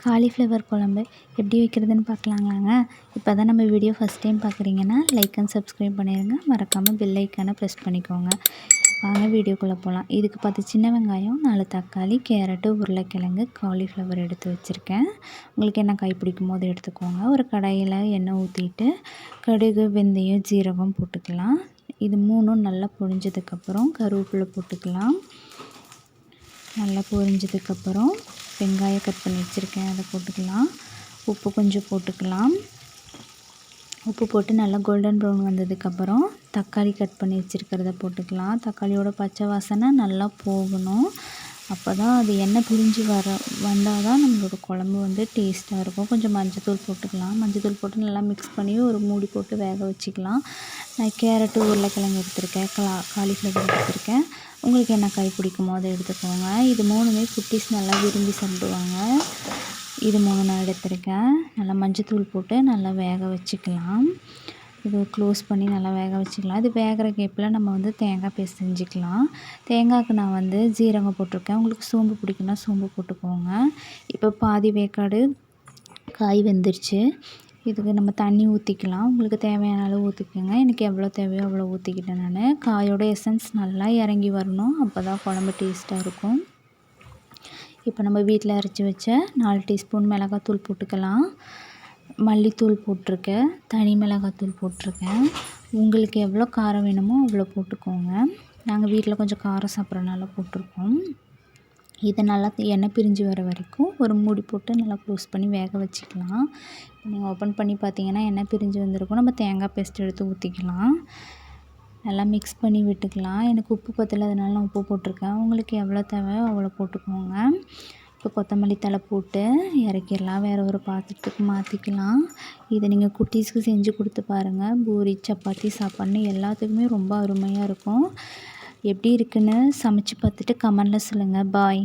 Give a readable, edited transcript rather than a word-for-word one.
Cauliflower குழம்பு எப்படி வைக்கிறதுன்னு பார்க்கலாங்களாங்க. இப்போ தான் நம்ம வீடியோ ஃபஸ்ட் டைம் பார்க்குறீங்கன்னா லைக் அண்ட் சப்ஸ்கிரைப் பண்ணிடுங்க. மறக்காமல் பெல் ஐக்கானை ப்ரெஸ் பண்ணிக்கோங்க. வாங்க வீடியோக்குள்ளே போகலாம். இதுக்கு 10 சின்ன வெங்காயம், 4 தக்காளி, கேரட்டு, உருளைக்கிழங்கு, காலிஃப்ளவர் எடுத்து வச்சுருக்கேன். உங்களுக்கு என்ன காய் பிடிக்குமோ அதை எடுத்துக்கோங்க. ஒரு கடாயில் எண்ணெய் ஊற்றிட்டு கடுகு, வெந்தயம், ஜீரகம் போட்டுக்கலாம். இது மூணும் நல்லா பொரிஞ்சதுக்கப்புறம் கருவேப்பிலை போட்டுக்கலாம். நல்லா பொரிஞ்சதுக்கப்புறம் வெங்காயம் கட் பண்ணி வச்சுருக்கேன், அதை போட்டுக்கலாம். உப்பு கொஞ்சம் போட்டுக்கலாம். உப்பு போட்டு நல்லா கோல்டன் ப்ரௌன் வந்ததுக்கப்புறம் தக்காளி கட் பண்ணி வச்சுருக்கிறத போட்டுக்கலாம். தக்காளியோட பச்சை வாசனை நல்லா போகணும். அப்போ தான் அது எண்ணெய் பிரிஞ்சு வந்தால் தான் நம்மளோட குழம்பு வந்து டேஸ்ட்டாக இருக்கும். கொஞ்சம் மஞ்சத்தூள் போட்டுக்கலாம். மஞ்சத்தூள் போட்டு நல்லா மிக்ஸ் பண்ணி ஒரு மூடி போட்டு வேக வச்சுக்கலாம். நான் கேரட்டு, உருளைக்கிழங்கு எடுத்திருக்கேன், காலிஃப்ளவர் எடுத்திருக்கேன். உங்களுக்கு என்ன காய் பிடிக்குமோ அதை எடுத்துக்கோங்க. இது மூணுமே குட்டீஸ் நல்லா விரும்பி சாப்பிடுவாங்க. இது 3 நான் எடுத்திருக்கேன். நல்லா மஞ்சத்தூள் போட்டு நல்லா வேக வச்சுக்கலாம். இது க்ளோஸ் பண்ணி நல்லா வேக வச்சுக்கலாம். இது வேகிற கேப்பில் நம்ம வந்து தேங்காய் பேஸ்ட் செஞ்சுக்கலாம். தேங்காய்க்கு நான் வந்து ஜீரகம் போட்டிருக்கேன். உங்களுக்கு சோம்பு பிடிக்குன்னா சோம்பு போட்டுக்கோங்க. இப்போ பாதி வேக்காடு காய் வெந்துருச்சு. இதுக்கு நம்ம தண்ணி ஊற்றிக்கலாம். உங்களுக்கு தேவையான அளவு ஊற்றிக்கோங்க. எனக்கு எவ்வளோ தேவையோ அவ்வளோ ஊற்றிக்கிட்டேன் நான். காயோட எசன்ஸ் நல்லா இறங்கி வரணும். அப்போ தான் குழம்பு டேஸ்ட்டாக இருக்கும். இப்போ நம்ம வீட்டில் அரைச்சி வச்ச 4 டீஸ்பூன் மிளகாத்தூள் போட்டுக்கலாம். மல்லித்தூள் போட்டிருக்கேன், தனி மிளகாத்தூள் போட்டிருக்கேன். உங்களுக்கு எவ்வளோ காரம் வேணுமோ அவ்வளோ போட்டுக்கோங்க. நாங்கள் வீட்டில் கொஞ்சம் காரம் சாப்பிட்றனால போட்டிருக்கோம். இதை நல்லா எண்ணெய் பிரிஞ்சு வர வரைக்கும் ஒரு மூடி போட்டு நல்லா க்ளோஸ் பண்ணி வேக வச்சுக்கலாம். நீங்கள் ஓப்பன் பண்ணி பார்த்தீங்கன்னா எண்ணெய் பிரிஞ்சு வந்திருக்கும். நம்ம தேங்காய் பேஸ்ட் எடுத்து ஊற்றிக்கலாம். நல்லா மிக்ஸ் பண்ணி விட்டுக்கலாம். எனக்கு உப்பு பத்தல, அதனால நான் உப்பு போட்டிருக்கேன். உங்களுக்கு எவ்வளோ தேவையோ அவ்வளோ போட்டுக்கோங்க. இப்போ கொத்தமல்லி தழை போட்டு இறக்கிடலாம். வேறு ஒரு பாத்திரத்துக்கு மாற்றிக்கலாம். இதை நீங்கள் குட்டீஸ்க்கு செஞ்சு கொடுத்து பாருங்கள். பூரி, சப்பாத்தி, சாப்பாடுன்னு எல்லாத்துக்குமே ரொம்ப அருமையாக இருக்கும். எப்படி இருக்குன்னு சமைச்சு பார்த்துட்டு கமெண்டில் சொல்லுங்கள். பாய்.